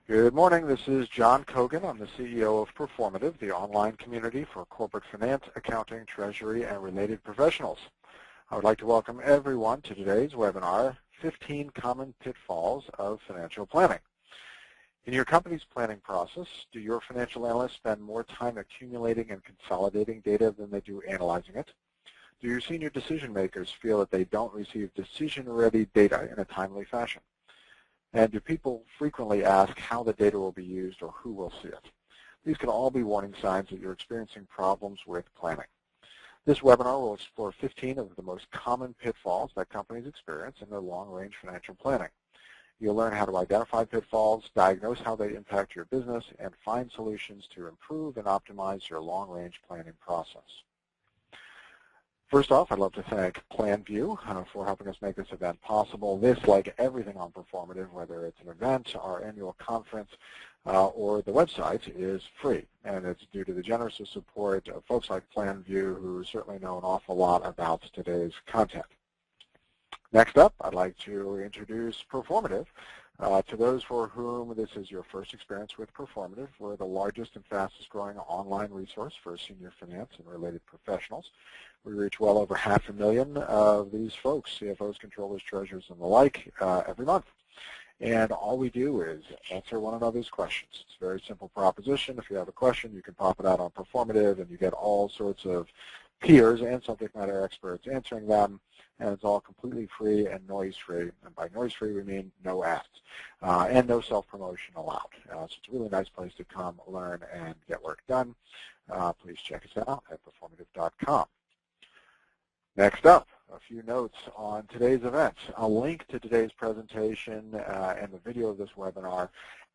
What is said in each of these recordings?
Good morning. This is John Kogan. I'm the CEO of Proformative, the online community for corporate finance, accounting, treasury, and related professionals. I would like to welcome everyone to today's webinar, 15 Common Pitfalls of Financial Planning. In your company's planning process, do your financial analysts spend more time accumulating and consolidating data than they do analyzing it? Do your senior decision makers feel that they don't receive decision-ready data in a timely fashion? And do people frequently ask how the data will be used or who will see it? These can all be warning signs that you're experiencing problems with planning. This webinar will explore 15 of the most common pitfalls that companies experience in their long-range financial planning. You'll learn how to identify pitfalls, diagnose how they impact your business, and find solutions to improve and optimize your long-range planning process. First off, I'd love to thank PlanView for helping us make this event possible. This, like everything on Proformative, whether it's an event, our annual conference, or the website, is free. And it's due to the generous support of folks like PlanView, who certainly know an awful lot about today's content. Next up, I'd like to introduce Proformative. To those for whom this is your first experience with Proformative, we're the largest and fastest growing online resource for senior finance and related professionals. We reach well over 500,000 of these folks, CFOs, controllers, treasurers, and the like, every month. And all we do is answer one another's questions. It's a very simple proposition. If you have a question, you can pop it out on Proformative, and you get all sorts of peers and subject matter experts answering them, and it's all completely free and noise-free. And by noise-free, we mean no ads and no self-promotion allowed. So it's a really nice place to come, learn, and get work done. Please check us out at proformative.com. Next up, a few notes on today's event. A link to today's presentation and the video of this webinar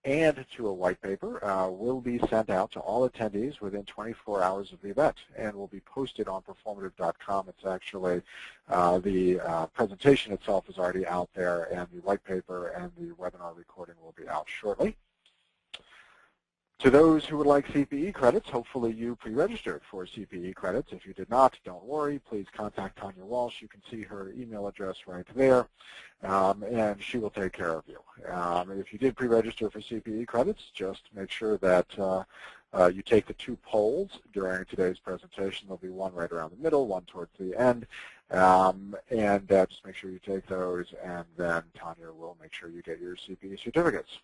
and to a white paper will be sent out to all attendees within 24 hours of the event and will be posted on proformative.com. It's actually the presentation itself is already out there, and the white paper and the webinar recording will be out shortly. To those who would like CPE credits, hopefully you pre-registered for CPE credits. If you did not, don't worry. Please contact Tanya Walsh. You can see her email address right there, and she will take care of you. If you did pre-register for CPE credits, just make sure that you take the two polls during today's presentation. There'll be one right around the middle, one towards the end, and just make sure you take those, and then Tanya will make sure you get your CPE certificates.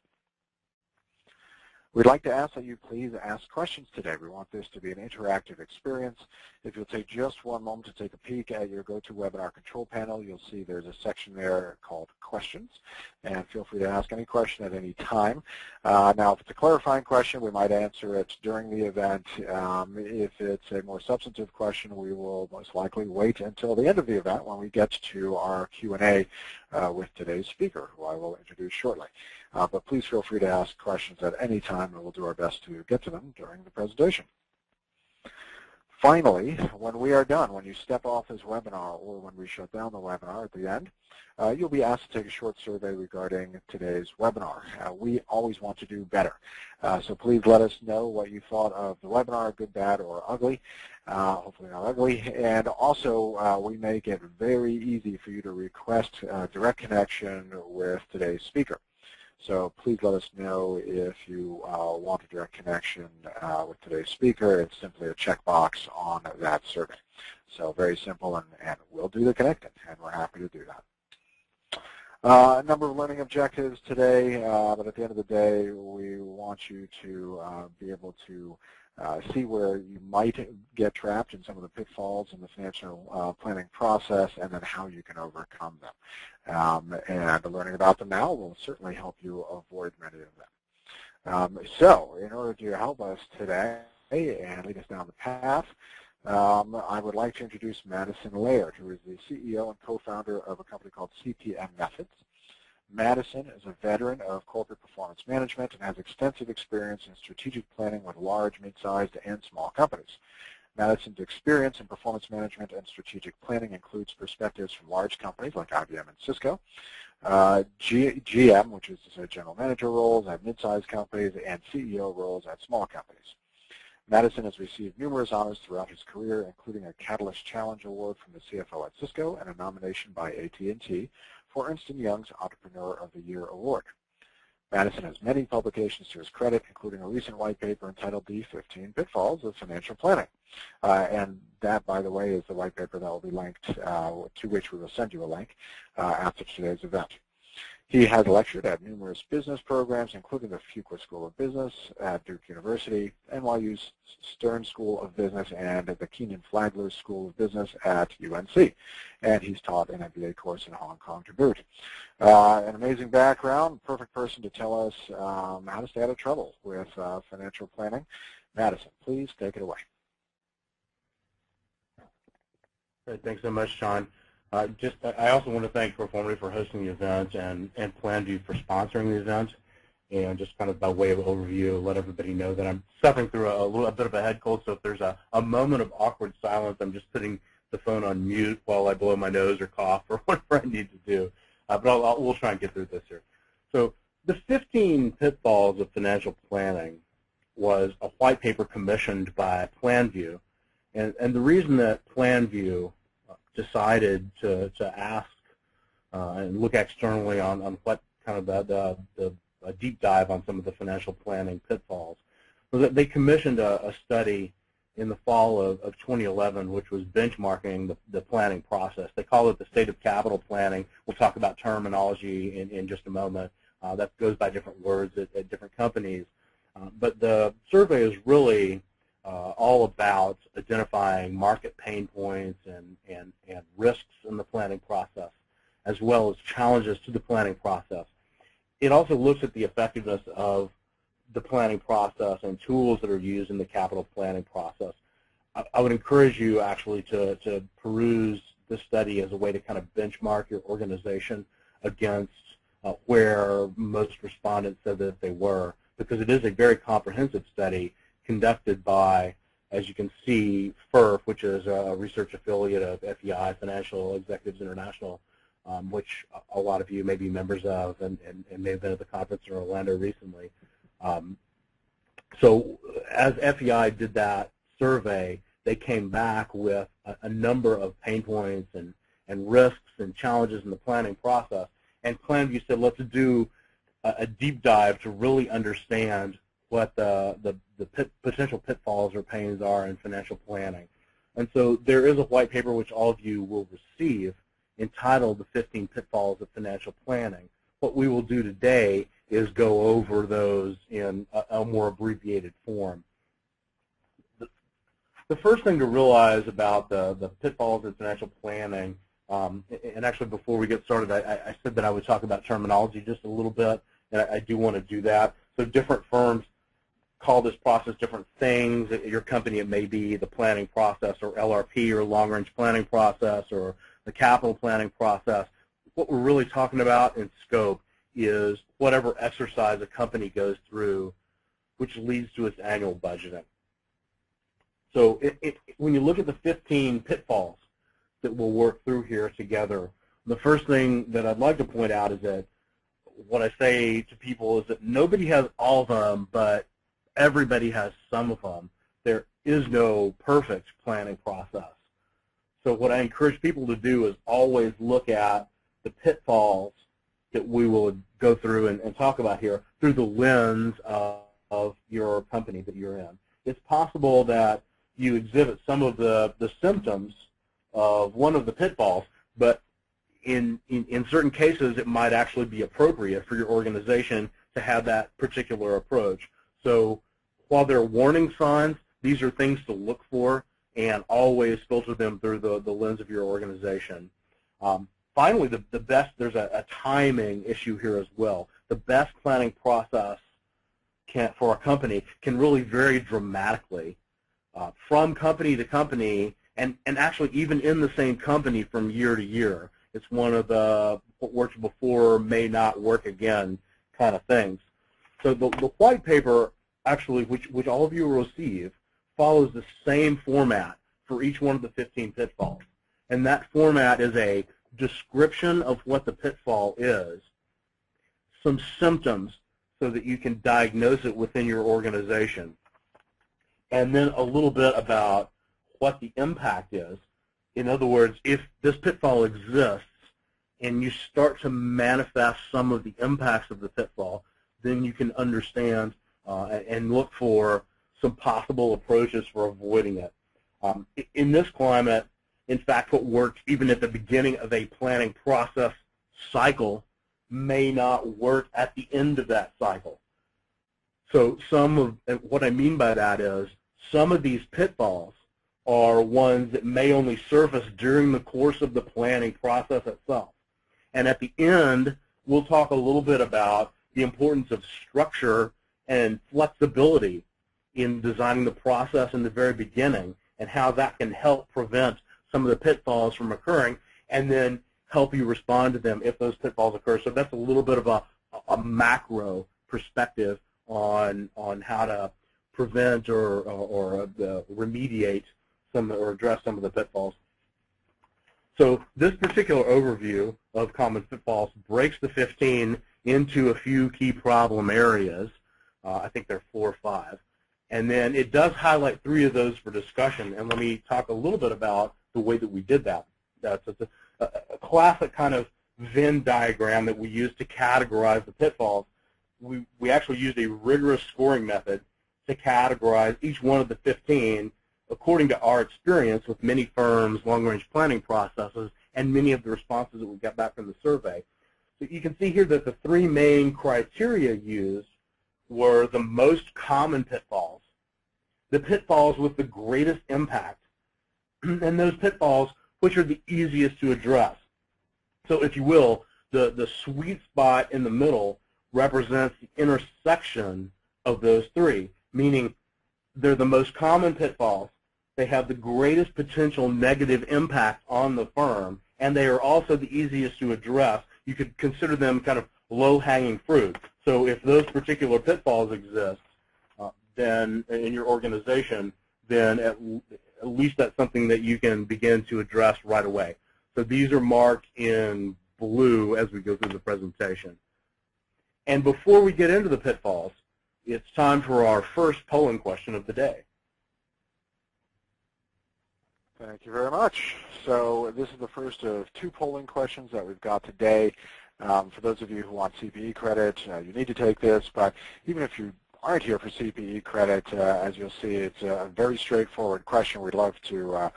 We'd like to ask that you please ask questions today. We want this to be an interactive experience. If you'll take just one moment to take a peek at your GoToWebinar control panel, you'll see there's a section there called Questions, and feel free to ask any question at any time. Now, if it's a clarifying question, we might answer it during the event. If it's a more substantive question, we will most likely wait until the end of the event when we get to our Q&A with today's speaker, who I will introduce shortly. But please feel free to ask questions at any time, and we'll do our best to get to them during the presentation. Finally, when we are done, when you step off this webinar or when we shut down the webinar at the end, you'll be asked to take a short survey regarding today's webinar. We always want to do better, so please let us know what you thought of the webinar, good, bad, or ugly. Hopefully not ugly. And also, we make it very easy for you to request direct connection with today's speaker. So please let us know if you want a direct connection with today's speaker. It's simply a checkbox on that survey. So very simple, and we'll do the connecting, and we're happy to do that. A number of learning objectives today, but at the end of the day, we want you to be able to see where you might get trapped in some of the pitfalls in the financial planning process, and then how you can overcome them. And learning about them now will certainly help you avoid many of them. So in order to help us today and lead us down the path, I would like to introduce Madison Laird, who is the CEO and co-founder of a company called CPM Methods. Madison is a veteran of corporate performance management and has extensive experience in strategic planning with large, mid-sized, and small companies. Madison's experience in performance management and strategic planning includes perspectives from large companies like IBM and Cisco, GM, which is to say general manager roles at mid-sized companies, and CEO roles at small companies. Madison has received numerous honors throughout his career, including a Catalyst Challenge Award from the CFO at Cisco and a nomination by AT&T for Ernst & Young's Entrepreneur of the Year Award. Madison has many publications to his credit, including a recent white paper entitled The 15 Pitfalls of Financial Planning. And that, by the way, is the white paper that will be linked, to which we will send you a link after today's event. He has lectured at numerous business programs, including the Fuqua School of Business at Duke University, NYU's Stern School of Business, and at the Keenan Flagler School of Business at UNC. And he's taught an MBA course in Hong Kong to boot. An amazing background, perfect person to tell us how to stay out of trouble with financial planning. Madison, please take it away. Great, thanks so much, Sean. I also want to thank Proformative for hosting the event and PlanView for sponsoring the event. And just kind of by way of overview, let everybody know that I'm suffering through a bit of a head cold, so if there's a moment of awkward silence, I'm just putting the phone on mute while I blow my nose or cough or whatever I need to do. But we'll try and get through this here. So the 15 Pitfalls of Financial Planning was a white paper commissioned by PlanView. And the reason that PlanView decided to ask and look externally on what kind of a deep dive on some of the financial planning pitfalls was that they commissioned a study in the fall of 2011, which was benchmarking the planning process. They call it the state of capital planning. We'll talk about terminology in just a moment. That goes by different words at different companies. But the survey is really all about identifying market pain points and risks in the planning process, as well as challenges to the planning process. It also looks at the effectiveness of the planning process and tools that are used in the capital planning process. I would encourage you actually to peruse this study as a way to kind of benchmark your organization against where most respondents said that they were, because it is a very comprehensive study conducted by, as you can see, FIRF, which is a research affiliate of FEI, Financial Executives International, which a lot of you may be members of and may have been at the conference in Orlando recently. So as FEI did that survey, they came back with a number of pain points and risks and challenges in the planning process. And PlanView said, let's do a deep dive to really understand what the potential pitfalls or pains are in financial planning. And so there is a white paper which all of you will receive entitled The 15 Pitfalls of Financial Planning. What we will do today is go over those in a more abbreviated form. The first thing to realize about the pitfalls in financial planning, and actually before we get started, I said that I would talk about terminology just a little bit, and I do want to do that. So different firms call this process different things. At your company, it may be the planning process or LRP or long-range planning process or the capital planning process. What we're really talking about in scope is whatever exercise a company goes through which leads to its annual budgeting. So when you look at the 15 pitfalls that we'll work through here together, the first thing that I'd like to point out is that what I say to people is that nobody has all of them, but everybody has some of them. There is no perfect planning process. So what I encourage people to do is always look at the pitfalls that we will go through and talk about here through the lens of your company that you're in. It's possible that you exhibit some of the symptoms of one of the pitfalls, but in certain cases it might actually be appropriate for your organization to have that particular approach. So while there are warning signs, these are things to look for, and always filter them through the lens of your organization. Finally, the best, there's a timing issue here as well. The best planning process for a company can really vary dramatically from company to company, and actually even in the same company from year to year. It's one of the what worked before may not work again kind of things. So the white paper, actually, which all of you will receive, follows the same format for each one of the 15 pitfalls. And that format is a description of what the pitfall is, some symptoms so that you can diagnose it within your organization, and then a little bit about what the impact is. In other words, if this pitfall exists and you start to manifest some of the impacts of the pitfall, then you can understand and look for some possible approaches for avoiding it. In this climate, in fact, what works even at the beginning of a planning process cycle may not work at the end of that cycle. So what I mean by that is some of these pitfalls are ones that may only surface during the course of the planning process itself. And at the end, we'll talk a little bit about the importance of structure and flexibility in designing the process in the very beginning and how that can help prevent some of the pitfalls from occurring and then help you respond to them if those pitfalls occur. So that's a little bit of a macro perspective on how to prevent or remediate some or address some of the pitfalls. So this particular overview of common pitfalls breaks the 15 into a few key problem areas. I think there are 4 or 5. And then it does highlight 3 of those for discussion. And let me talk a little bit about the way that we did that. That's a classic kind of Venn diagram that we use to categorize the pitfalls. We actually used a rigorous scoring method to categorize each one of the 15 according to our experience with many firms' long-range planning processes and many of the responses that we got back from the survey. So you can see here that the 3 main criteria used were the most common pitfalls, the pitfalls with the greatest impact, and those pitfalls which are the easiest to address. So if you will, the sweet spot in the middle represents the intersection of those 3, meaning they're the most common pitfalls, they have the greatest potential negative impact on the firm, and they are also the easiest to address. You could consider them kind of low-hanging fruit. So if those particular pitfalls exist then in your organization, then at least that's something that you can begin to address right away. So these are marked in blue as we go through the presentation. And before we get into the pitfalls, it's time for our first polling question of the day. Thank you very much. So this is the first of 2 polling questions that we've got today. For those of you who want CPE credit, you need to take this, but even if you aren't here for CPE credit, as you'll see, it's a very straightforward question. We'd love to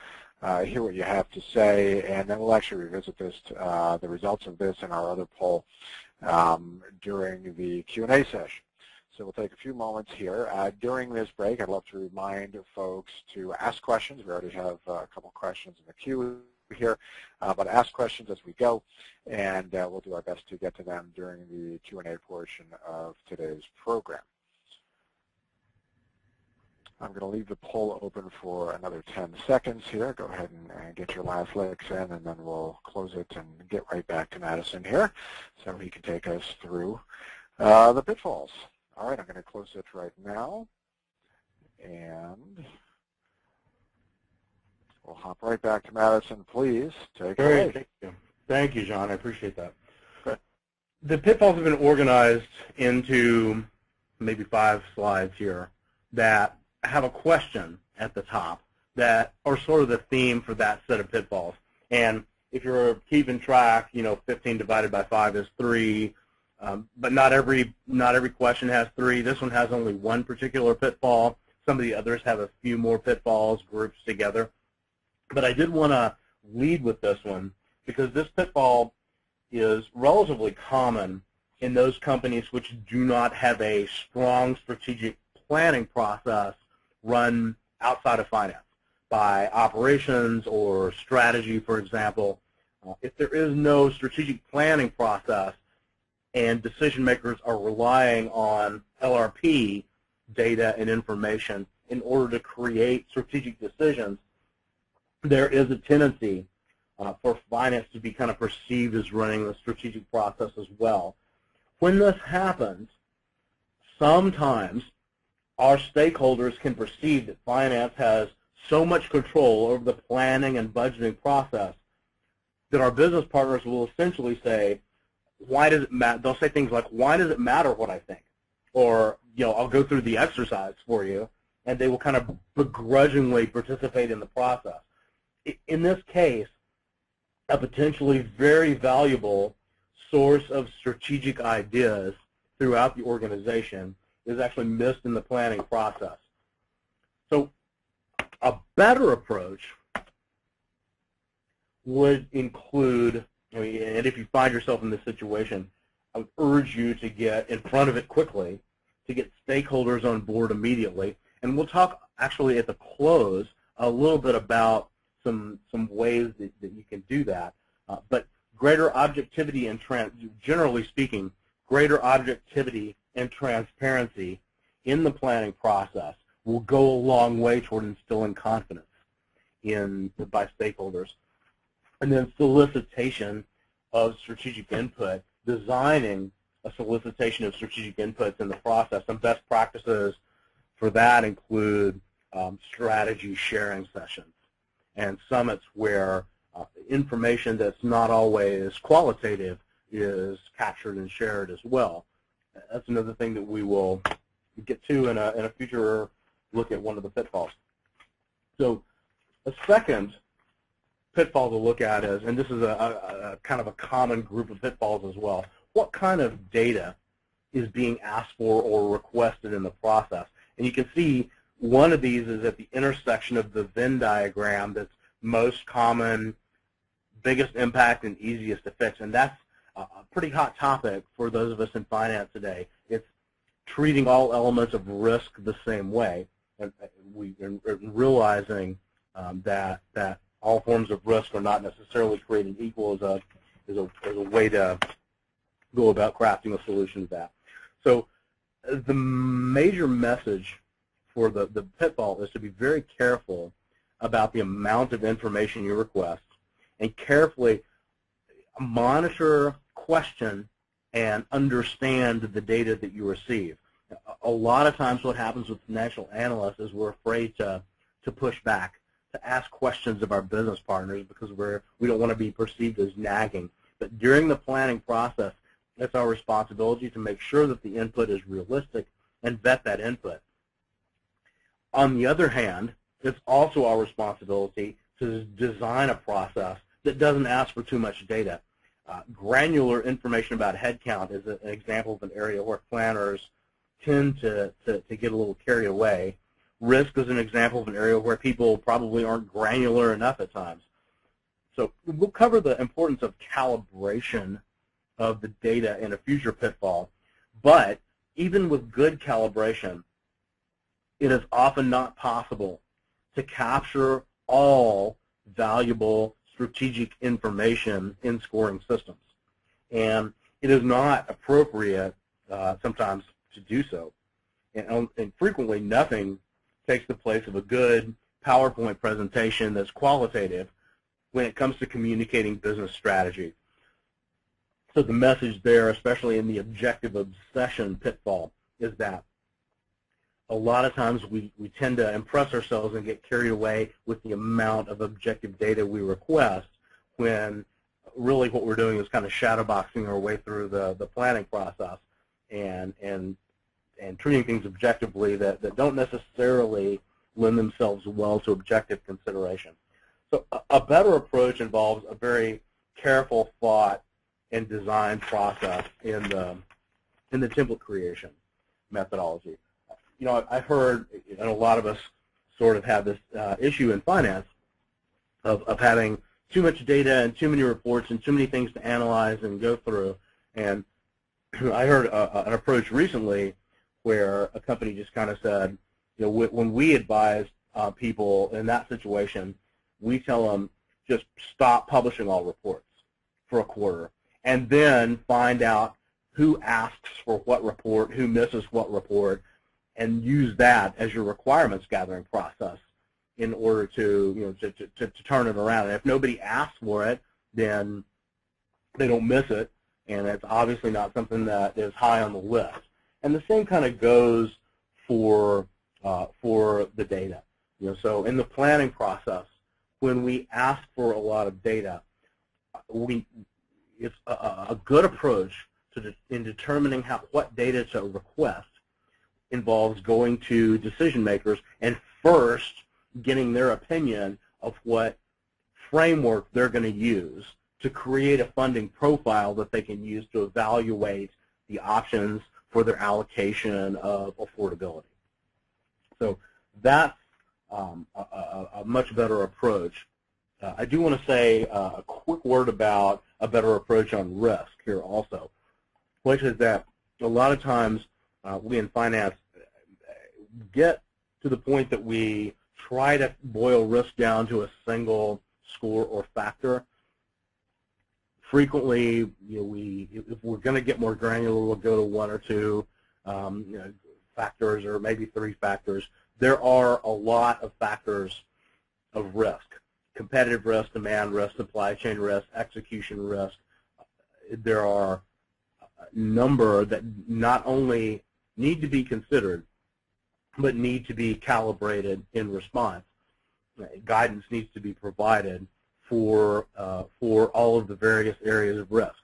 hear what you have to say, and then we'll actually revisit this, the results of this in our other poll during the Q&A session. So we'll take a few moments here. During this break, I'd love to remind folks to ask questions. We already have a couple questions in the queue here, but ask questions as we go, and we'll do our best to get to them during the Q&A portion of today's program. I'm going to leave the poll open for another 10 seconds here. Go ahead and get your last licks in, and then we'll close it and get right back to Madison here so he can take us through the pitfalls. All right, I'm going to close it right now, and we'll hop right back to Madison. Please take it away. Thank you. Thank you, John. I appreciate that. Okay. The pitfalls have been organized into maybe 5 slides here that have a question at the top that are sort of the theme for that set of pitfalls. And if you're keeping track, 15 divided by 5 is 3. But not every question has 3. This one has only 1 particular pitfall. Some of the others have a few more pitfalls grouped together. But I did want to lead with this one because this pitfall is relatively common in those companies which do not have a strong strategic planning process run outside of finance by operations or strategy, for example. If there is no strategic planning process, and decision makers are relying on LRP data and information in order to create strategic decisions, there is a tendency for finance to be kind of perceived as running the strategic process as well. When this happens, sometimes our stakeholders can perceive that finance has so much control over the planning and budgeting process that our business partners will essentially say, why does it matter? They'll say things like, why does it matter what I think? Or, I'll go through the exercise for you, and they will kind of begrudgingly participate in the process. In this case, a potentially very valuable source of strategic ideas throughout the organization is actually missed in the planning process. So a better approach would include, and if you find yourself in this situation, I would urge you to get in front of it quickly, to get stakeholders on board immediately. And we'll talk actually at the close a little bit about some ways that you can do that. But greater objectivity and, generally speaking, greater objectivity and transparency in the planning process will go a long way toward instilling confidence by stakeholders. And then solicitation of strategic input, designing a solicitation of strategic inputs in the process. Some best practices for that include strategy sharing sessions and summits where information that's not always qualitative is captured and shared as well. That's another thing that we will get to in a future look at one of the pitfalls. So a second pitfall to look at is, and this is a kind of a common group of pitfalls as well, what kind of data is being asked for or requested in the process? And you can see one of these is at the intersection of the Venn diagram that's most common, biggest impact, and easiest to fix. And that's a pretty hot topic for those of us in finance today. It's treating all elements of risk the same way, and realizing that all forms of risk are not necessarily created equal is a way to go about crafting a solution to that. So the major message for the pitfall is to be very careful about the amount of information you request and carefully monitor, question, and understand the data that you receive. A lot of times what happens with financial analysts is we're afraid to push back, to ask questions of our business partners because we don't want to be perceived as nagging. But during the planning process, it's our responsibility to make sure that the input is realistic and vet that input. On the other hand, it's also our responsibility to design a process that doesn't ask for too much data. Granular information about headcount is an example of an area where planners tend to get a little carried away. Risk is an example of an area where people probably aren't granular enough at times. So we'll cover the importance of calibration of the data in a future pitfall. But even with good calibration, it is often not possible to capture all valuable strategic information in scoring systems. And it is not appropriate sometimes to do so. And frequently, nothing takes the place of a good PowerPoint presentation that's qualitative when it comes to communicating business strategy. So the message there, especially in the objective obsession pitfall, is that a lot of times we tend to impress ourselves and get carried away with the amount of objective data we request when really what we're doing is kind of shadowboxing our way through the planning process and treating things objectively that don't necessarily lend themselves well to objective consideration. So a better approach involves a very careful thought and design process in the template creation methodology. You know, I heard, and a lot of us sort of have this issue in finance of having too much data and too many reports and too many things to analyze and go through. And I heard an approach recently where a company just kind of said, you know, when we advise people in that situation, we tell them just stop publishing all reports for a quarter and then find out who asks for what report, who misses what report, and use that as your requirements gathering process in order to, you know, to turn it around. And if nobody asks for it, then they don't miss it, and it's obviously not something that is high on the list. And the same kind of goes for the data. You know, so in the planning process, when we ask for a lot of data, it's a good approach in determining what data to request involves going to decision makers and first getting their opinion of what framework they're going to use to create a funding profile that they can use to evaluate the options for their allocation of affordability. So that's a much better approach. I do want to say a quick word about a better approach on risk here also, which is that a lot of times we in finance get to the point that we try to boil risk down to a single score or factor. Frequently, if we're going to get more granular, we'll go to one or two factors or maybe three factors. There are a lot of factors of risk: competitive risk, demand risk, supply chain risk, execution risk. There are a number that not only need to be considered, but need to be calibrated in response. Guidance needs to be provided for all of the various areas of risk.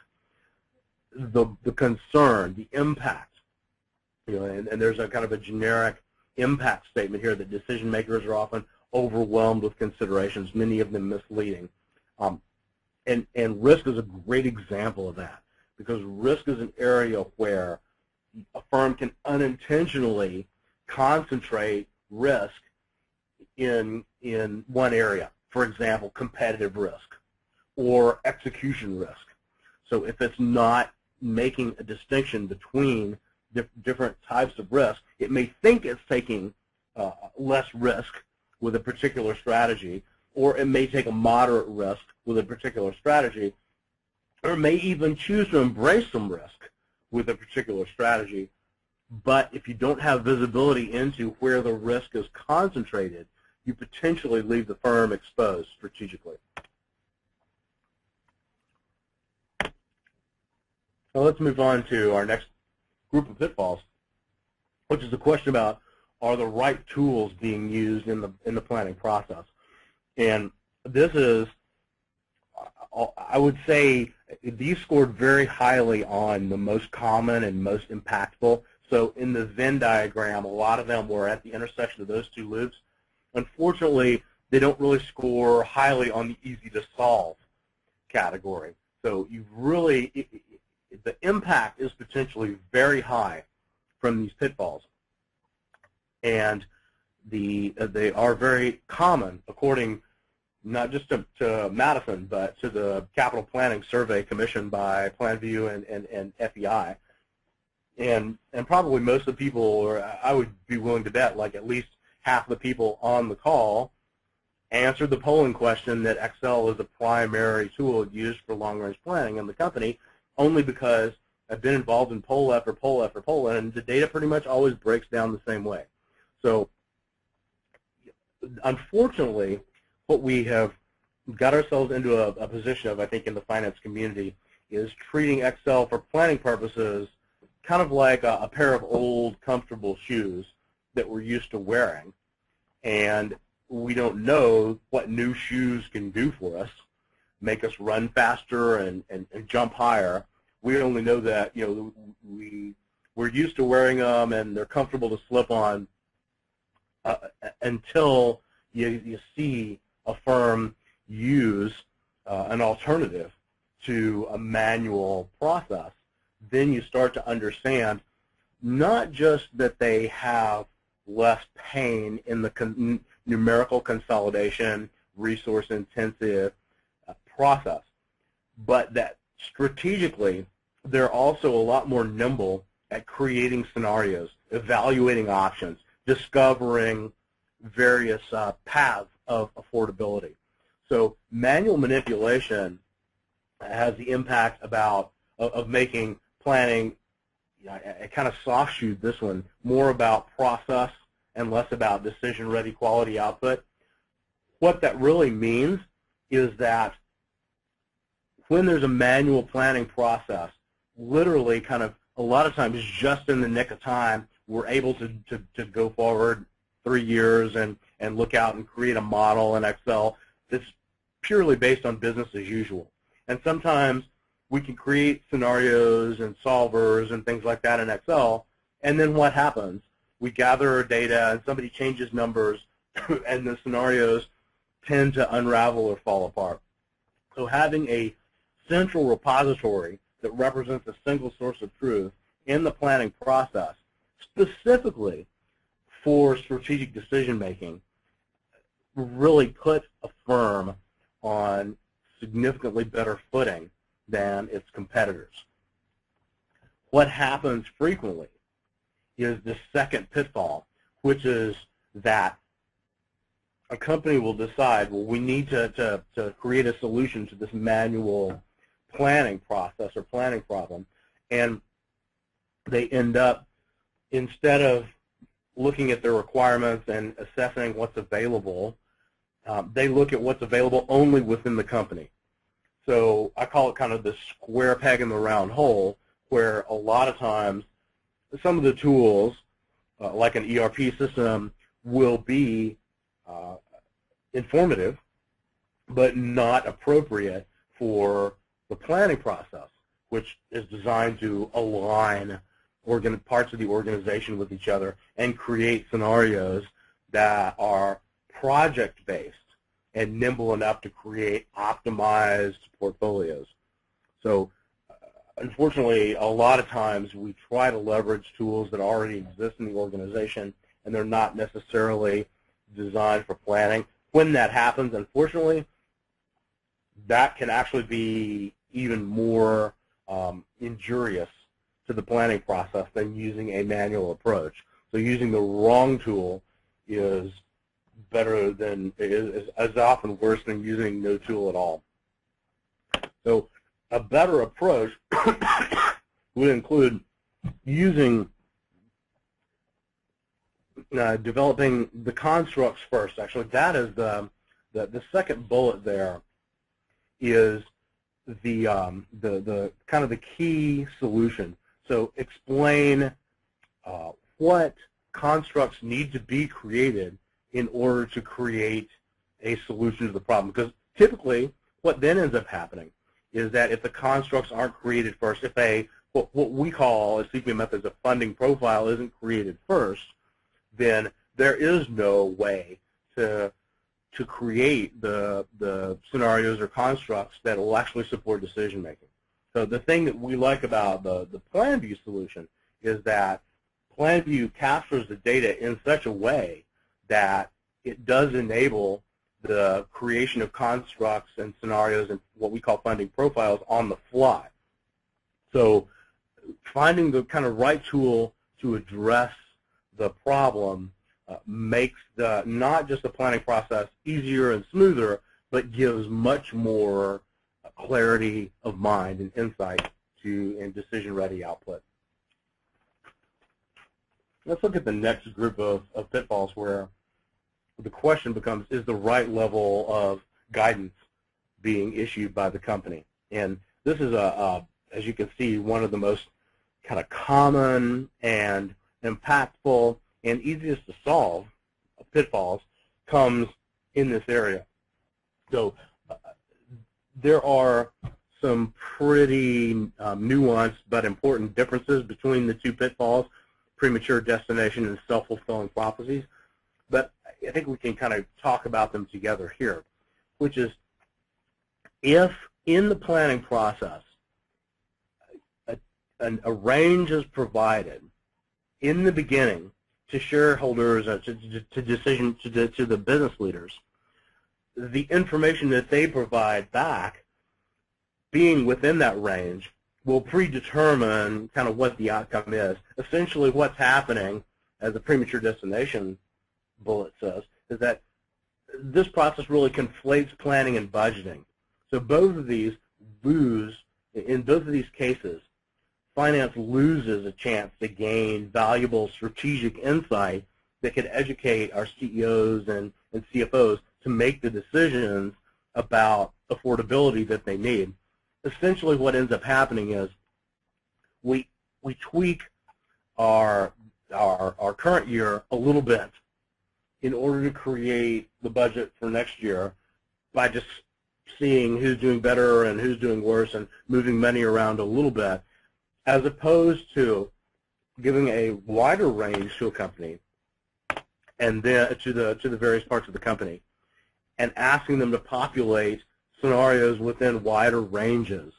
The concern, the impact, and there's a kind of a generic impact statement here that decision makers are often overwhelmed with considerations, many of them misleading. And risk is a great example of that, because risk is an area where a firm can unintentionally concentrate risk in one area. For example, competitive risk or execution risk. So if it's not making a distinction between different types of risk, it may think it's taking less risk with a particular strategy, or it may take a moderate risk with a particular strategy, or it may even choose to embrace some risk with a particular strategy. But if you don't have visibility into where the risk is concentrated, you potentially leave the firm exposed strategically. Now let's move on to our next group of pitfalls, which is the question about, are the right tools being used in the planning process? And this is, I would say, these scored very highly on the most common and most impactful. So in the Venn diagram, a lot of them were at the intersection of those two loops. Unfortunately, they don't really score highly on the easy to solve category. So you really, the impact is potentially very high from these pitfalls. And they are very common, according not just to Madison, but to the Capital Planning Survey commissioned by PlanView and FEI. And probably most of the people, or I would be willing to bet, like at least half the people on the call answered the polling question that Excel is the primary tool used for long-range planning in the company, only because I've been involved in poll after poll after poll, and the data pretty much always breaks down the same way. So unfortunately, what we have got ourselves into a position of, I think, in the finance community, is treating Excel for planning purposes kind of like a pair of old, comfortable shoes that we're used to wearing, and we don't know what new shoes can do for us, make us run faster and jump higher. We only know that we're used to wearing them and they're comfortable to slip on until you see a firm use an alternative to a manual process. Then you start to understand not just that they have less pain in the numerical consolidation, resource-intensive process, but that strategically they're also a lot more nimble at creating scenarios, evaluating options, discovering various paths of affordability. So manual manipulation has the impact of making planning, I kind of soft-shoed this one, more about process and less about decision-ready quality output. What that really means is that when there's a manual planning process, literally kind of a lot of times just in the nick of time, we're able to go forward 3 years and look out and create a model in Excel that's purely based on business as usual. And sometimes we can create scenarios and solvers and things like that in Excel, and then what happens? We gather our data and somebody changes numbers and the scenarios tend to unravel or fall apart. So having a central repository that represents a single source of truth in the planning process, specifically for strategic decision making, really put a firm on significantly better footing than its competitors. What happens frequently is the second pitfall, which is that a company will decide, well, we need to create a solution to this manual planning process or planning problem, and they end up, instead of looking at their requirements and assessing what's available, they look at what's available only within the company. So I call it kind of the square peg in the round hole, where a lot of times some of the tools, like an ERP system, will be informative but not appropriate for the planning process, which is designed to align parts of the organization with each other and create scenarios that are project-based and nimble enough to create optimized portfolios. So unfortunately, a lot of times we try to leverage tools that already exist in the organization, and they're not necessarily designed for planning. When that happens, unfortunately, that can actually be even more injurious to the planning process than using a manual approach. So using the wrong tool is often worse than using no tool at all. So a better approach would include using developing the constructs first. Actually, that is the second bullet there is the kind of the key solution. So explain what constructs need to be created in order to create a solution to the problem. Because typically, what then ends up happening is that if the constructs aren't created first, if what we call a CPM method, a funding profile, isn't created first, then there is no way to create the scenarios or constructs that will actually support decision making. So the thing that we like about the PlanView solution is that PlanView captures the data in such a way that it does enable the creation of constructs and scenarios and what we call funding profiles on the fly. So finding the kind of right tool to address the problem makes not just the planning process easier and smoother, but gives much more clarity of mind and insight and decision-ready output. Let's look at the next group of pitfalls where the question becomes, is the right level of guidance being issued by the company? And this is, as you can see, one of the most kind of common and impactful and easiest to solve pitfalls comes in this area. So there are some pretty nuanced but important differences between the two pitfalls, premature destination and self-fulfilling prophecies. But I think we can kind of talk about them together here, which is if in the planning process a range is provided in the beginning to shareholders, to the business leaders, the information that they provide back, being within that range, will predetermine kind of what the outcome is. Essentially what's happening, as the premature destination bullet says, is that this process really conflates planning and budgeting. So both of these lose, in both of these cases, finance loses a chance to gain valuable strategic insight that could educate our CEOs and CFOs to make the decisions about affordability that they need. Essentially what ends up happening is we tweak our current year a little bit in order to create the budget for next year by just seeing who's doing better and who's doing worse and moving money around a little bit, as opposed to giving a wider range to a company and then to the various parts of the company and asking them to populate scenarios within wider ranges.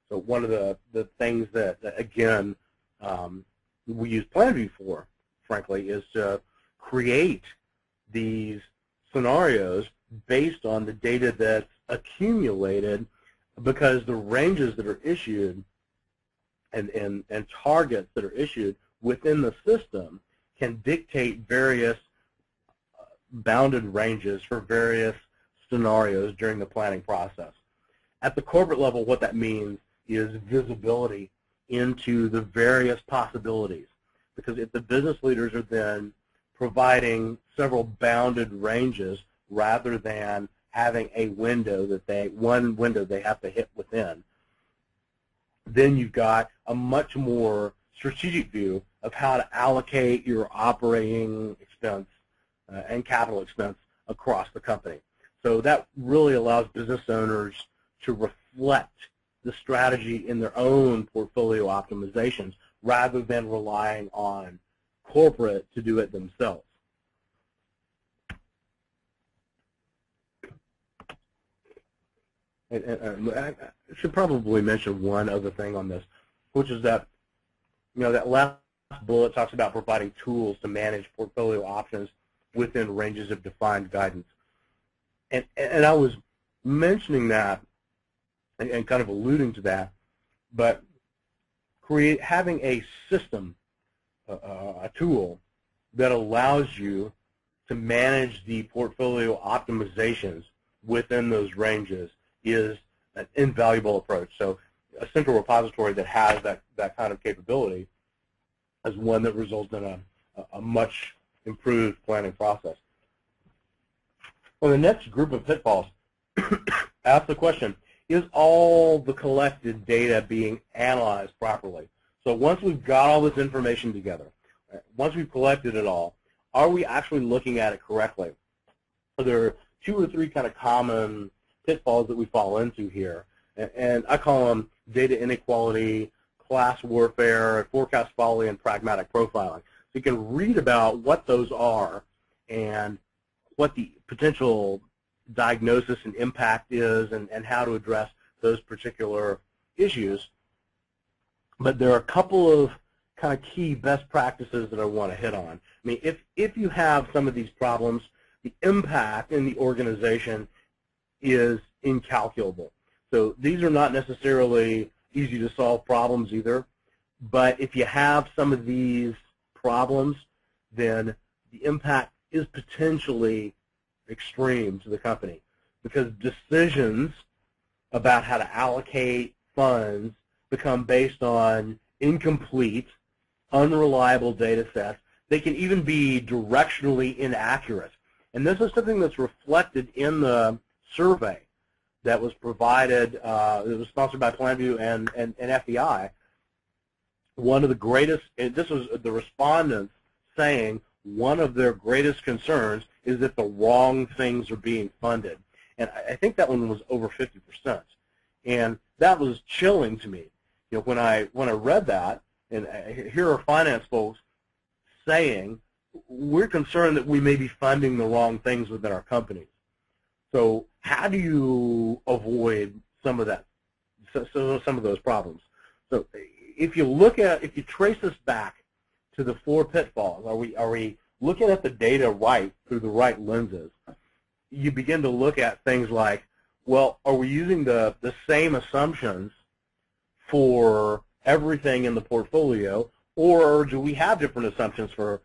So one of the things that again we use PlanView for, frankly, is to create these scenarios based on the data that's accumulated, because the ranges that are issued and targets that are issued within the system can dictate various bounded ranges for various scenarios during the planning process. At the corporate level, what that means is visibility into the various possibilities, because if the business leaders are then providing several bounded ranges rather than having a window that one window they have to hit within, then you've got a much more strategic view of how to allocate your operating expense and capital expense across the company. So that really allows business owners to reflect the strategy in their own portfolio optimizations rather than relying on corporate to do it themselves. And I should probably mention one other thing on this, which is that, that last bullet talks about providing tools to manage portfolio options within ranges of defined guidance. And I was mentioning that and kind of alluding to that, but having a system, a tool that allows you to manage the portfolio optimizations within those ranges is an invaluable approach. So a central repository that has that kind of capability is one that results in a much improved planning process. Well, the next group of pitfalls ask the question, is all the collected data being analyzed properly? So once we've got all this information together, once we've collected it all, are we actually looking at it correctly? So there are 2 or 3 kind of common pitfalls that we fall into here, and I call them data inequality, class warfare, forecast folly, and pragmatic profiling. So you can read about what those are and what the potential diagnosis and impact is and how to address those particular issues. But there are a couple of kind of key best practices that I want to hit on. I mean, if you have some of these problems, the impact in the organization is incalculable. So these are not necessarily easy to solve problems either, but if you have some of these problems, then the impact is potentially extreme to the company, because decisions about how to allocate funds become based on incomplete, unreliable data sets. They can even be directionally inaccurate. And this is something that's reflected in the survey that was provided, it was sponsored by PlanView and FEI. One of the greatest, this was the respondents saying one of their greatest concerns is that the wrong things are being funded. And I think that one was over 50%. And that was chilling to me. When I read that, and here are finance folks saying, we're concerned that we may be funding the wrong things within our companies. So how do you avoid some of that, some of those problems? So if you trace this back to the 4 pitfalls, are we looking at the data right through the right lenses? You begin to look at things like, well, are we using the same assumptions for everything in the portfolio, or do we have different assumptions for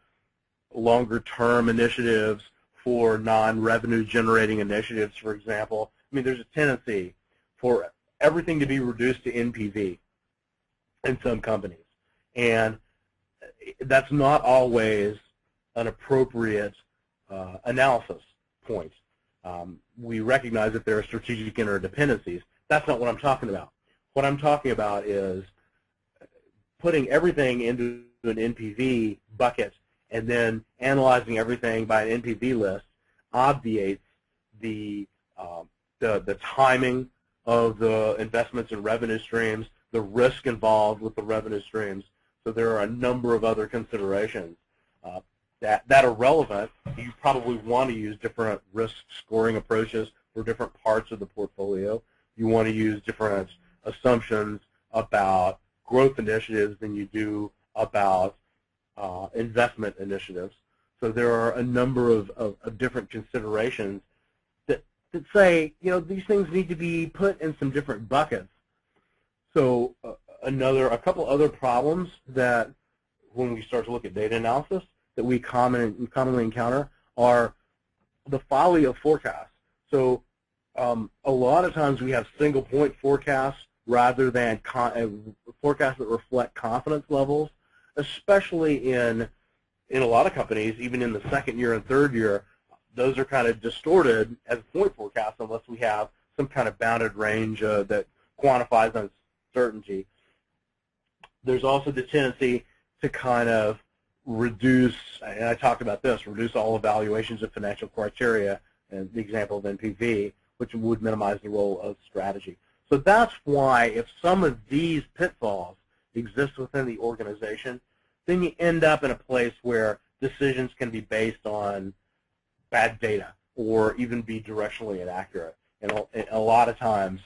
longer-term initiatives, for non-revenue generating initiatives, for example? I mean, there's a tendency for everything to be reduced to NPV in some companies, and that's not always an appropriate analysis point. We recognize that there are strategic interdependencies. That's not what I'm talking about. What I'm talking about is putting everything into an NPV bucket and then analyzing everything by an NPV list obviates the timing of the investments in revenue streams, the risk involved with the revenue streams. So there are a number of other considerations that are relevant. You probably want to use different risk scoring approaches for different parts of the portfolio. You want to use different assumptions about growth initiatives than you do about investment initiatives. So there are a number of different considerations that say, these things need to be put in some different buckets. So a couple other problems that when we start to look at data analysis that we commonly encounter are the folly of forecasts. So a lot of times we have single point forecasts rather than forecasts that reflect confidence levels, especially in a lot of companies, even in the second year and third year. Those are kind of distorted as point forecasts unless we have some kind of bounded range that quantifies uncertainty. There's also the tendency to kind of reduce, and I talked about this, reduce all evaluations of financial criteria, and the example of NPV, which would minimize the role of strategy. So that's why if some of these pitfalls exist within the organization, then you end up in a place where decisions can be based on bad data or even be directionally inaccurate. And a lot of times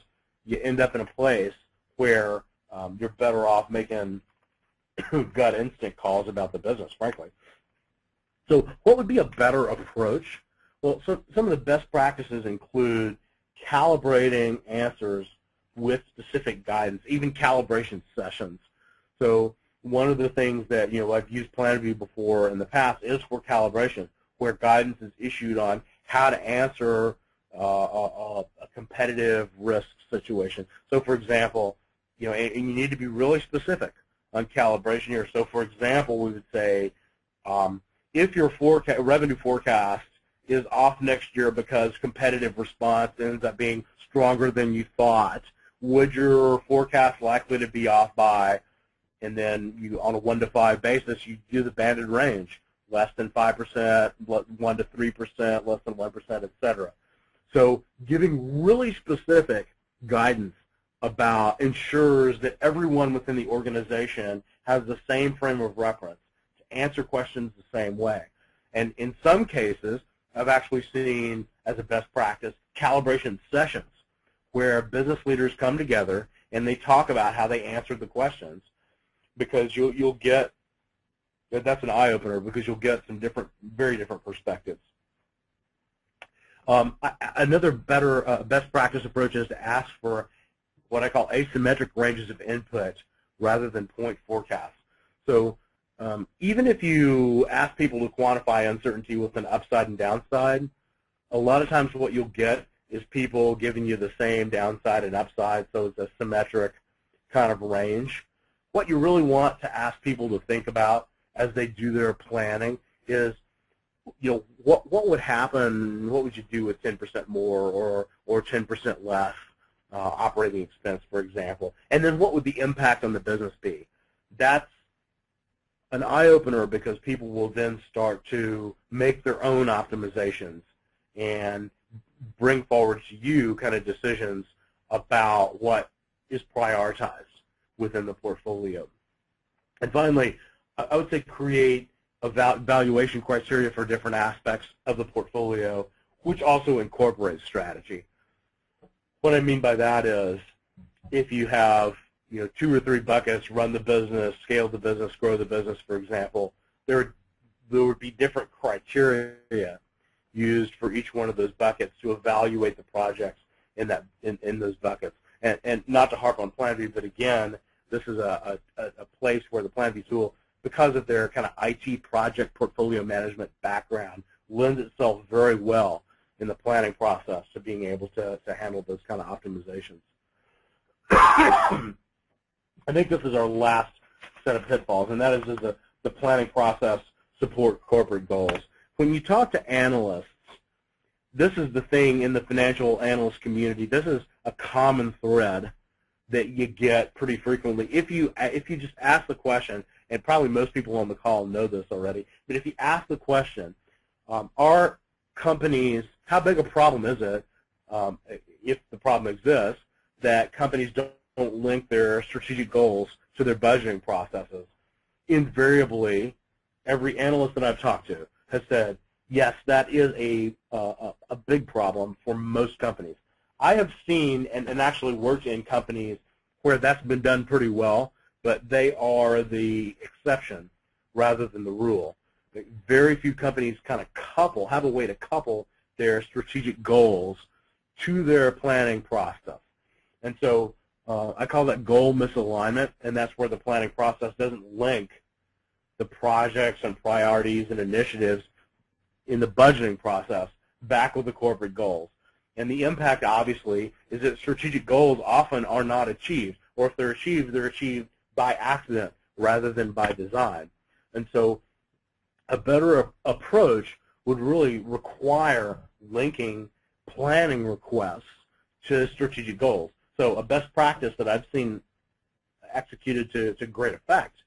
you end up in a place where you're better off making gut instinct calls about the business, frankly. So what would be a better approach? Well, some of the best practices include calibrating answers with specific guidance, even calibration sessions. So one of the things that I've used PlanView before in the past is for calibration, where guidance is issued on how to answer a competitive risk situation. So, for example, and you need to be really specific on calibration here. So, for example, we would say if your revenue forecast is off next year because competitive response ends up being stronger than you thought, would your forecast likely to be off by, and then on a 1 to 5 basis, you do the banded range, less than 5%, 1 to 3%, less than 1%, etc. So giving really specific guidance ensures that everyone within the organization has the same frame of reference to answer questions the same way. And in some cases, I've actually seen, as a best practice, calibration sessions where business leaders come together and they talk about how they answered the questions, because you'll get, that's an eye-opener, because you'll get some very different perspectives. Another better best practice approach is to ask for what I call asymmetric ranges of input rather than point forecasts. So even if you ask people to quantify uncertainty with an upside and downside, a lot of times what you'll get is people giving you the same downside and upside, so it's a symmetric kind of range. What you really want to ask people to think about as they do their planning is, what would happen, what would you do with 10% more or 10% less operating expense, for example, and then what would the impact on the business be? That's an eye-opener, because people will then start to make their own optimizations and bring forward to you kind of decisions about what is prioritized within the portfolio. And finally, I would say create evaluation criteria for different aspects of the portfolio, which also incorporates strategy. What I mean by that is, if you have 2 or 3 buckets: run the business, scale the business, grow the business, for example, there would be different criteria used for each one of those buckets to evaluate the projects in those buckets. And not to harp on PlanView, but again, this is a place where the PlanView tool, because of their kind of IT project portfolio management background, lends itself very well in the planning process to being able to handle those kind of optimizations. I think this is our last set of pitfalls, and that is, does the planning process support corporate goals? When you talk to analysts, this is the thing in the financial analyst community. This is a common thread that you get pretty frequently. If you just ask the question, and probably most people on the call know this already, but if you ask the question, are companies, how big a problem is it, if the problem exists, that companies don't link their strategic goals to their budgeting processes? Invariably, every analyst that I've talked to has said, yes, that is a big problem for most companies. I have seen and actually worked in companies where that's been done pretty well, but they are the exception rather than the rule. Very few companies kind of have a way to couple their strategic goals to their planning process. And so I call that goal misalignment, and that's where the planning process doesn't link the projects and priorities and initiatives in the budgeting process back with the corporate goals. And the impact, obviously, is that strategic goals often are not achieved, or if they're achieved by accident rather than by design. And so a better approach would really require linking planning requests to strategic goals. So a best practice that I've seen executed to great effect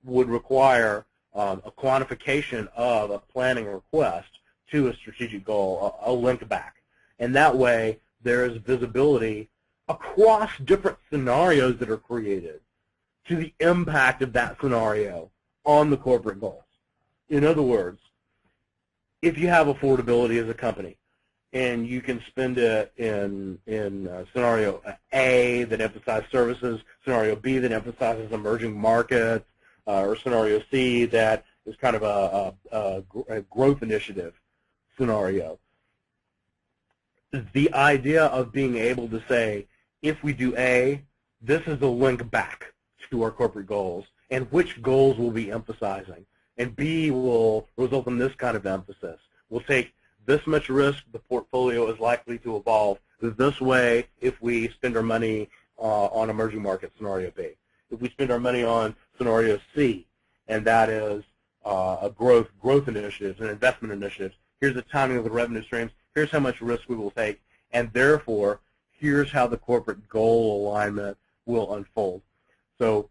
would require a quantification of a planning request to a strategic goal, a link back. And that way there is visibility across different scenarios that are created to the impact of that scenario on the corporate goals. In other words, if you have affordability as a company and you can spend it in scenario A that emphasizes services, scenario B that emphasizes emerging markets, or scenario C that is kind of a growth initiative scenario. The idea of being able to say, if we do A, this is a link back to our corporate goals, and which goals we'll be emphasizing. And B will result in this kind of emphasis. We'll take this much risk, the portfolio is likely to evolve this way if we spend our money on emerging market scenario B. If we spend our money on scenario C, and that is a growth initiatives and investment initiatives, here's the timing of the revenue streams, here's how much risk we will take, and therefore, here's how the corporate goal alignment will unfold. So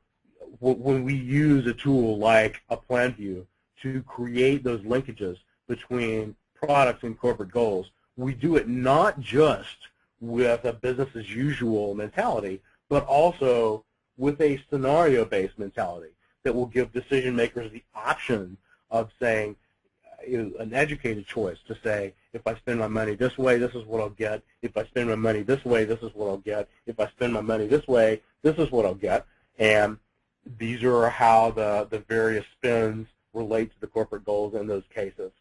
when we use a tool like a plan view to create those linkages between products and corporate goals, we do it not just with a business as usual mentality, but also with a scenario-based mentality that will give decision makers the option of saying, an educated choice to say, if I spend my money this way, this is what I'll get. If I spend my money this way, this is what I'll get. If I spend my money this way, this is what I'll get. And these are how the various spends relate to the corporate goals in those cases.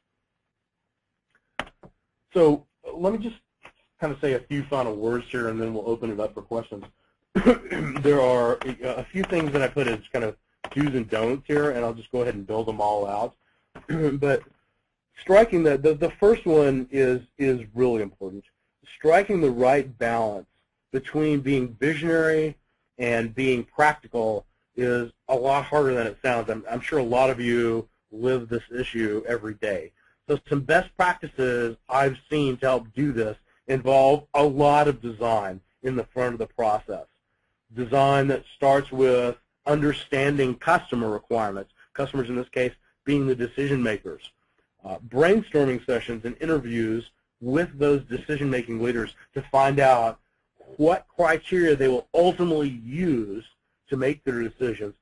So let me just kind of say a few final words here, and then we'll open it up for questions. There are a few things that I put as kind of do's and don'ts here, and I'll just go ahead and build them all out. But striking the first one is really important. Striking the right balance between being visionary and being practical is a lot harder than it sounds. I'm sure a lot of you live this issue every day. So some best practices I've seen to help do this involve a lot of design in the front of the process. Design that starts with understanding customer requirements, customers in this case being the decision makers. Brainstorming sessions and interviews with those decision-making leaders to find out what criteria they will ultimately use to make their decisions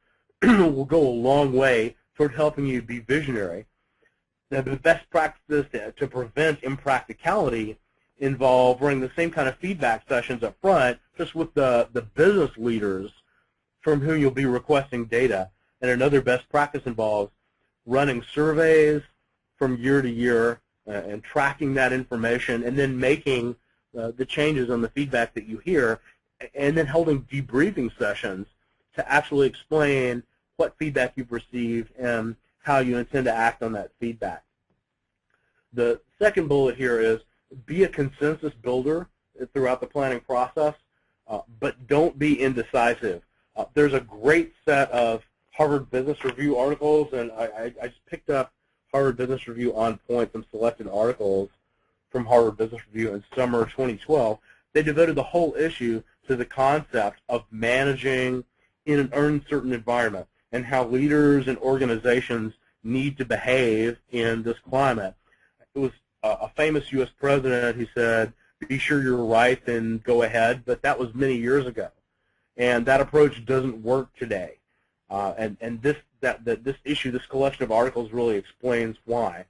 will go a long way toward helping you be visionary. Now, the best practices to prevent impracticality involve running the same kind of feedback sessions up front, just with the business leaders from whom you'll be requesting data. And another best practice involves running surveys from year to year and tracking that information, and then making the changes on the feedback that you hear, and then holding debriefing sessions to actually explain what feedback you've received and how you intend to act on that feedback. The second bullet here is be a consensus builder throughout the planning process, but don't be indecisive. There's a great set of Harvard Business Review articles, and I just picked up Harvard Business Review On Point, some selected articles from Harvard Business Review in summer 2012. They devoted the whole issue to the concept of managing in an uncertain environment and how leaders and organizations need to behave in this climate. It was a famous U.S. president who said, be sure you're right and go ahead, but that was many years ago. And that approach doesn't work today. And this issue, this collection of articles really explains why.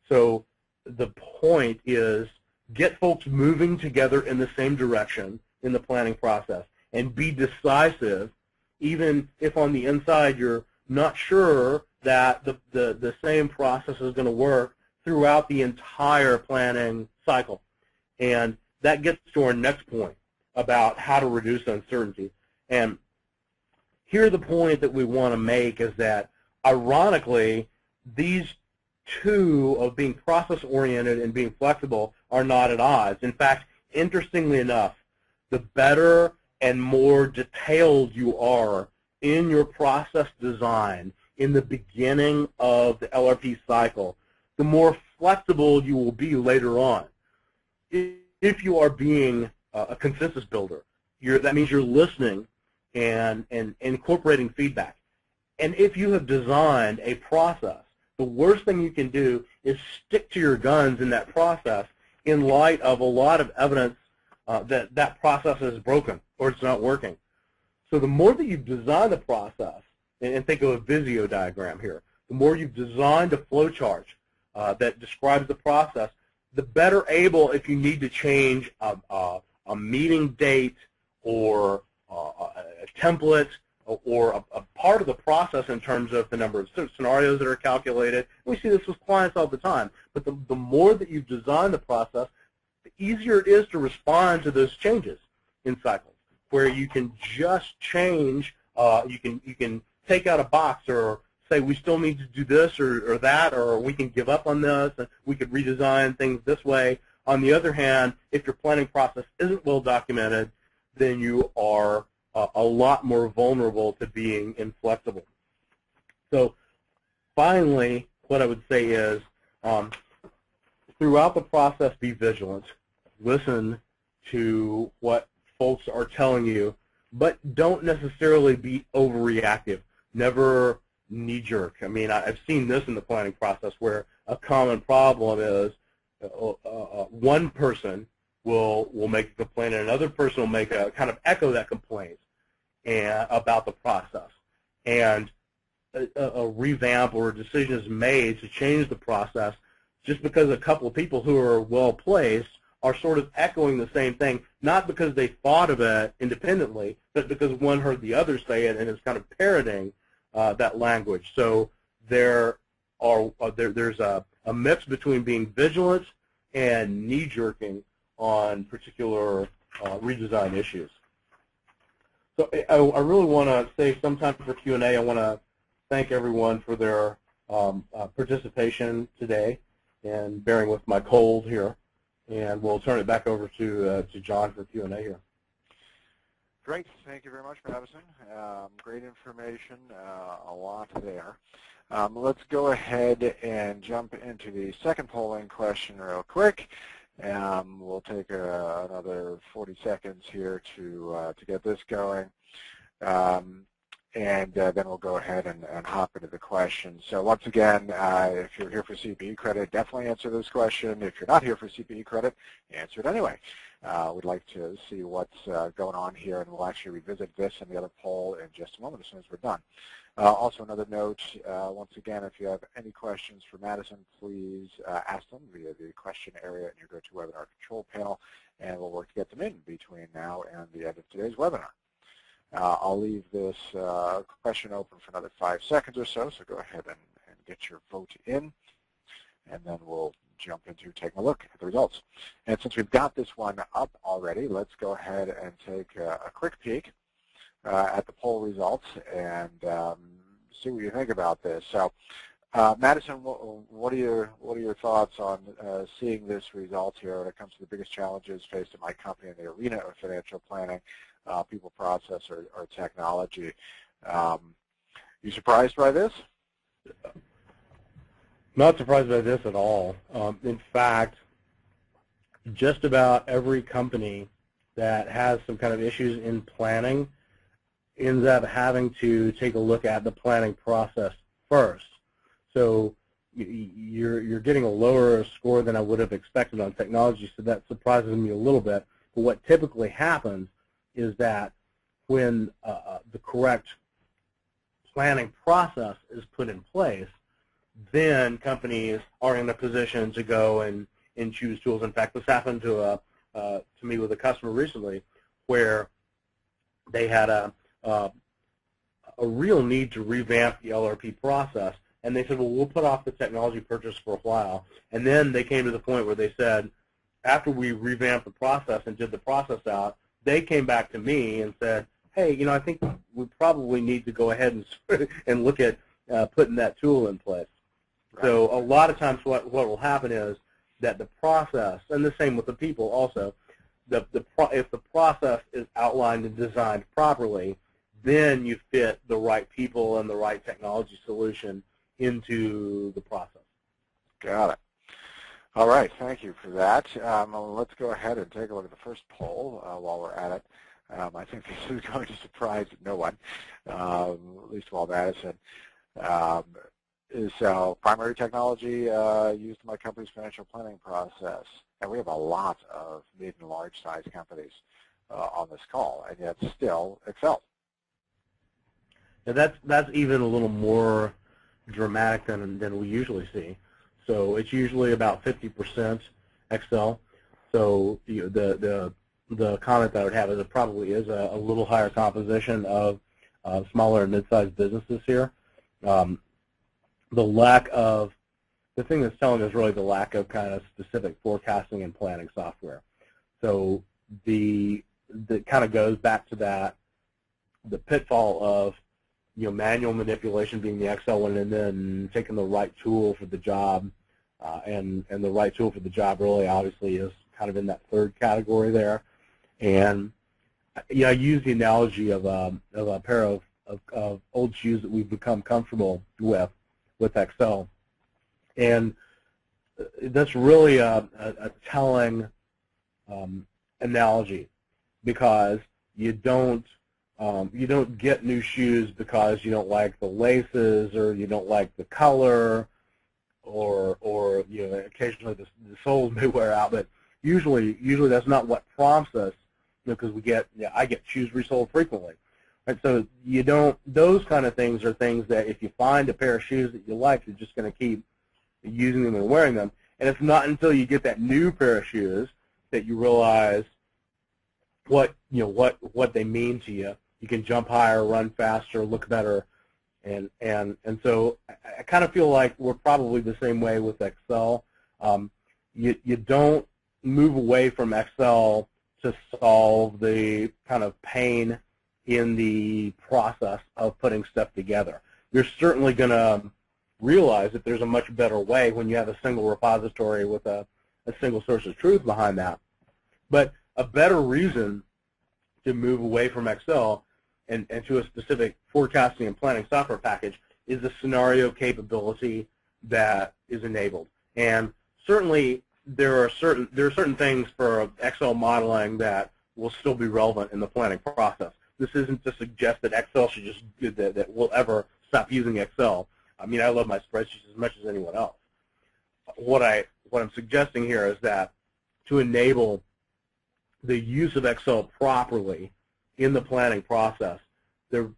So the point is get folks moving together in the same direction in the planning process and be decisive even if on the inside you're not sure that the same process is going to work throughout the entire planning cycle. And that gets to our next point about how to reduce uncertainty. And here the point that we want to make is that, ironically, these two of being process-oriented and being flexible are not at odds. In fact, interestingly enough, the better and more detailed you are in your process design in the beginning of the LRP cycle, the more flexible you will be later on. If you are being a consensus builder, that means you're listening and incorporating feedback. And if you have designed a process, the worst thing you can do is stick to your guns in that process in light of a lot of evidence that that process is broken or it's not working. So the more that you've designed the process, and think of a Visio diagram here, the more you've designed a flowchart that describes the process, the better able, if you need to change a meeting date or a template or a part of the process in terms of the number of scenarios that are calculated. We see this with clients all the time. But the more that you've designed the process, the easier it is to respond to those changes in cycles, where you can just change, you can take out a box or say we still need to do this or that, or we can give up on this and we could redesign things this way. On the other hand, if your planning process isn't well documented, then you are a lot more vulnerable to being inflexible. So finally, what I would say is throughout the process, be vigilant. Listen to what folks are telling you, but don't necessarily be overreactive. Never knee-jerk. I mean, I've seen this in the planning process where a common problem is one person will make a complaint and another person will make a kind of echo that complaint about the process. And a revamp or a decision is made to change the process just because a couple of people who are well-placed are sort of echoing the same thing, not because they thought of it independently, but because one heard the other say it and is kind of parroting that language. So there's a mix between being vigilant and knee-jerking on particular redesign issues. So I really want to save some time for Q&A. I want to thank everyone for their participation today and bearing with my cold here. And we'll turn it back over to John for Q&A here. Great. Thank you very much, Madison. Great information, a lot there. Let's go ahead and jump into the second polling question real quick. We'll take another 40 seconds here to get this going. And then we'll go ahead and hop into the question. So once again, if you're here for CPE credit, definitely answer this question. If you're not here for CPE credit, answer it anyway. We'd like to see what's going on here, and we'll actually revisit this and the other poll in just a moment as soon as we're done. Also, another note, once again, if you have any questions for Madison, please ask them via the question area in your GoToWebinar control panel, and we'll work to get them in between now and the end of today's webinar. I'll leave this question open for another 5 seconds or so, so go ahead and get your vote in, and then we'll jump into taking a look at the results. And since we've got this one up already, let's go ahead and take a quick peek at the poll results and see what you think about this. So, Madison, what are your thoughts on seeing this result here when it comes to the biggest challenges faced in my company in the arena of financial planning, people, process, or technology? You surprised by this? Not surprised by this at all. In fact, just about every company that has some kind of issues in planning ends up having to take a look at the planning process first. So you're getting a lower score than I would have expected on technology, so that surprises me a little bit. But what typically happens is that when the correct planning process is put in place, then companies are in a position to go and choose tools. In fact, this happened to me with a customer recently, where they had a a real need to revamp the LRP process. And they said, well, we'll put off the technology purchase for a while. And then they came to the point where they said, after we revamped the process and did the process out, they came back to me and said, hey, I think we probably need to go ahead and look at putting that tool in place. Right. So a lot of times what will happen is that the process, and the same with the people also, if the process is outlined and designed properly, then you fit the right people and the right technology solution into the process. Got it. All right, thank you for that. Let's go ahead and take a look at the first poll while we're at it. I think this is going to surprise no one, at least while Madison. Is primary technology used in my company's financial planning process? And we have a lot of mid and large size companies on this call, and yet still Excel. Now that's even a little more dramatic than we usually see. So it's usually about 50% Excel. So the comment that I would have is it probably is a little higher composition of smaller and mid-sized businesses here. The thing that's telling is really the lack of kind of specific forecasting and planning software. So the kind of goes back to that, the pitfall of manual manipulation being the Excel one, and then taking the right tool for the job, and the right tool for the job really obviously is kind of in that third category there. And I use the analogy of a pair of old shoes that we've become comfortable with Excel, and that's really a telling analogy, because you don't get new shoes because you don't like the laces or you don't like the color, or occasionally the soles may wear out, but usually that's not what prompts us, because I get shoes resold frequently. Right? So those kind of things are things that if you find a pair of shoes that you like, you're just going to keep using them and wearing them. And it's not until you get that new pair of shoes that you realize what they mean to you. You can jump higher, run faster, look better, and so I kind of feel like we're probably the same way with Excel. You don't move away from Excel to solve the kind of pain in the process of putting stuff together. You're certainly going to realize that there's a much better way when you have a single repository with a single source of truth behind that. But a better reason to move away from Excel and to a specific forecasting and planning software package is the scenario capability that is enabled. And certainly there are certain things for Excel modeling that will still be relevant in the planning process. This isn't to suggest that Excel should just that we'll ever stop using Excel. I mean, I love my spreadsheets as much as anyone else. What I'm suggesting here is that to enable the use of Excel properly in the planning process, the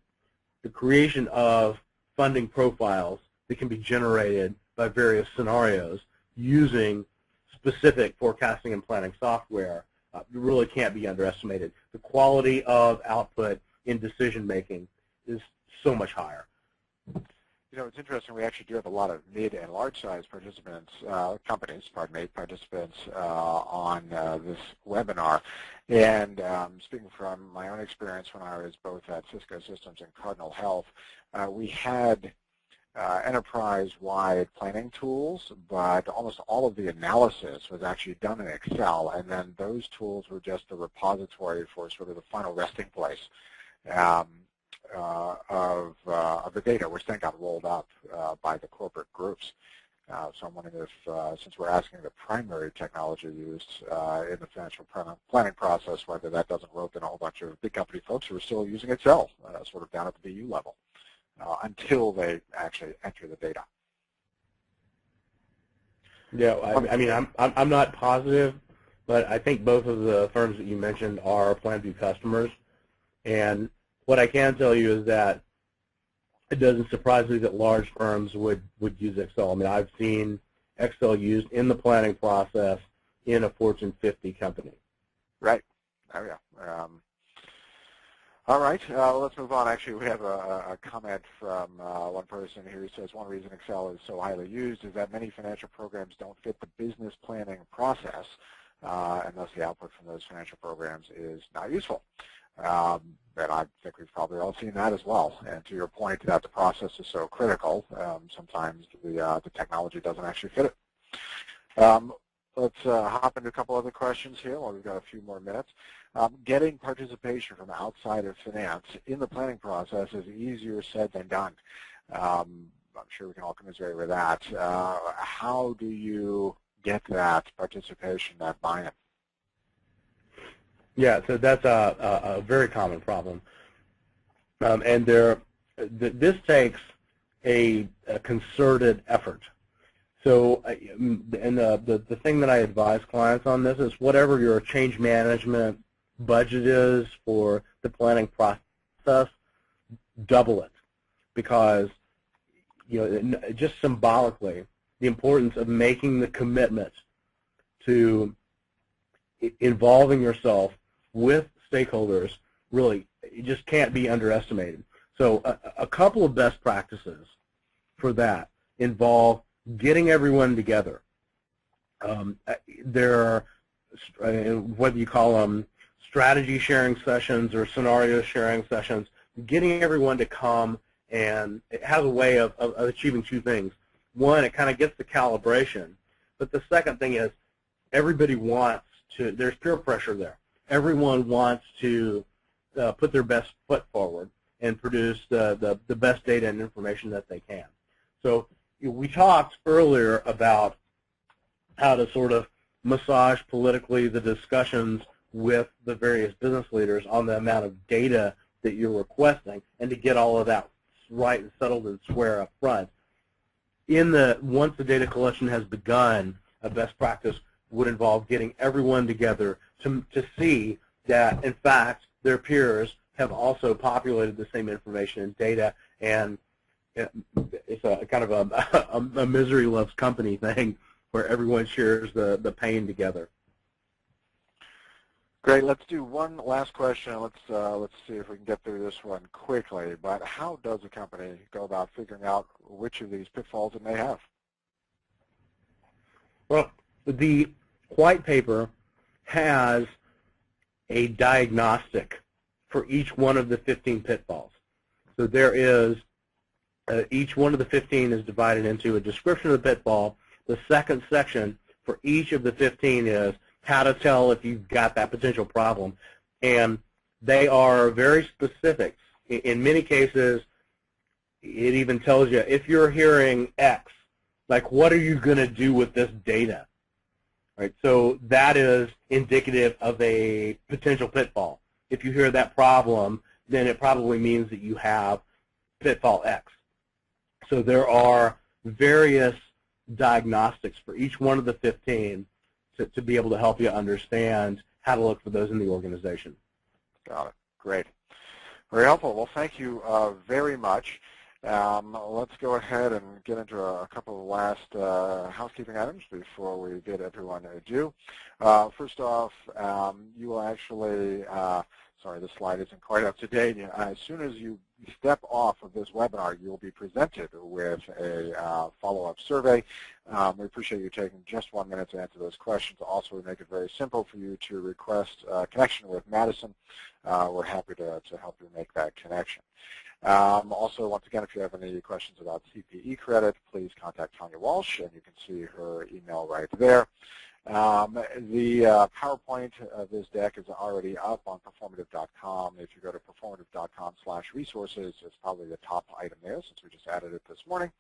creation of funding profiles that can be generated by various scenarios using specific forecasting and planning software really can't be underestimated. The quality of output in decision making is so much higher. It's interesting. We actually do have a lot of mid and large-sized participants, participants on this webinar. And speaking from my own experience when I was both at Cisco Systems and Cardinal Health, we had enterprise-wide planning tools, but almost all of the analysis was actually done in Excel, and then those tools were just a repository for sort of the final resting place of the data, which then got rolled up by the corporate groups. So I'm wondering if, since we're asking the primary technology used in the financial planning process, whether that doesn't rope in a whole bunch of big company folks who are still using Excel, sort of down at the BU level, until they actually enter the data. Yeah, I mean, I'm not positive, but I think both of the firms that you mentioned are PlanView customers, and what I can tell you is that it doesn't surprise me that large firms would use Excel. I mean, I've seen Excel used in the planning process in a Fortune 50 company. Right. Oh, yeah. All right, let's move on. Actually, we have a comment from one person here who says one reason Excel is so highly used is that many financial programs don't fit the business planning process, and thus the output from those financial programs is not useful. And I think we've probably all seen that as well. And to your point that the process is so critical, sometimes the technology doesn't actually fit it. Let's hop into a couple other questions here while we've got a few more minutes. Getting participation from outside of finance in the planning process is easier said than done. I'm sure we can all commiserate with that. How do you get that participation, that buy-in? Yeah, so that's a very common problem. And this takes a concerted effort. So, and the thing that I advise clients on this is whatever your change management budget is for the planning process, double it, because just symbolically, the importance of making the commitment to involving yourself with stakeholders really it just can't be underestimated. So a couple of best practices for that involve getting everyone together. There are, whether you call them strategy sharing sessions or scenario sharing sessions, getting everyone to come, and it has a way of achieving two things. One, it kind of gets the calibration, but the second thing is everybody wants to, there's peer pressure there. Everyone wants to put their best foot forward and produce the best data and information that they can. So we talked earlier about how to sort of massage politically the discussions with the various business leaders on the amount of data that you're requesting and to get all of that right and settled and square up front. Once the data collection has begun, a best practice would involve getting everyone together to see that, in fact, their peers have also populated the same information and data, and it's a kind of a misery loves company thing where everyone shares the pain together. Great. Let's do one last question. Let's see if we can get through this one quickly. But how does a company go about figuring out which of these pitfalls it may have? Well, the white paper has a diagnostic for each one of the 15 pitfalls. So there is, each one of the 15 is divided into a description of the pitfall. The second section for each of the 15 is how to tell if you've got that potential problem. And they are very specific. In many cases, it even tells you if you're hearing X, like what are you going to do with this data? Right? So that is indicative of a potential pitfall. If you hear that problem, then it probably means that you have pitfall X. So there are various diagnostics for each one of the 15 to be able to help you understand how to look for those in the organization. Got it. Great. Very helpful. Well, thank you very much. Let's go ahead and get into a couple of last housekeeping items before we bid everyone adieu. First off, you will actually, sorry, this slide isn't quite up to date. As soon as you step off of this webinar, you will be presented with a follow-up survey. We appreciate you taking just 1 minute to answer those questions. Also, we make it very simple for you to request a connection with Madison. We're happy to help you make that connection. Also, once again, if you have any questions about CPE credit, please contact Tanya Walsh, and you can see her email right there. The PowerPoint of this deck is already up on Proformative.com. If you go to Proformative.com/resources, it's probably the top item there since we just added it this morning.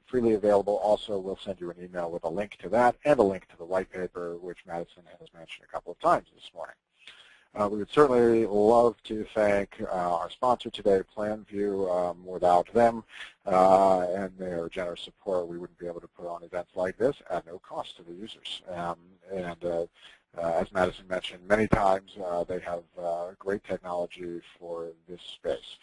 Freely available. Also, we'll send you an email with a link to that and a link to the white paper, which Madison has mentioned a couple of times this morning. We would certainly love to thank our sponsor today, PlanView. Without them and their generous support, we wouldn't be able to put on events like this at no cost to the users. As Madison mentioned many times, they have great technology for this space.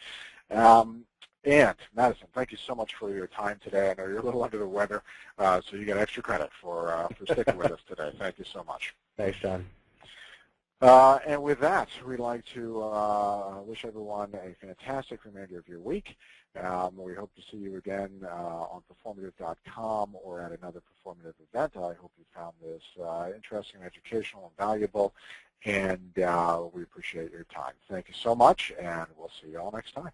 And Madison, thank you so much for your time today. I know you're a little under the weather, so you get extra credit for sticking with us today. Thank you so much. Thanks, John. And with that, we'd like to wish everyone a fantastic remainder of your week. We hope to see you again on Proformative.com or at another Proformative event. I hope you found this interesting, educational, and valuable, and we appreciate your time. Thank you so much, and we'll see you all next time.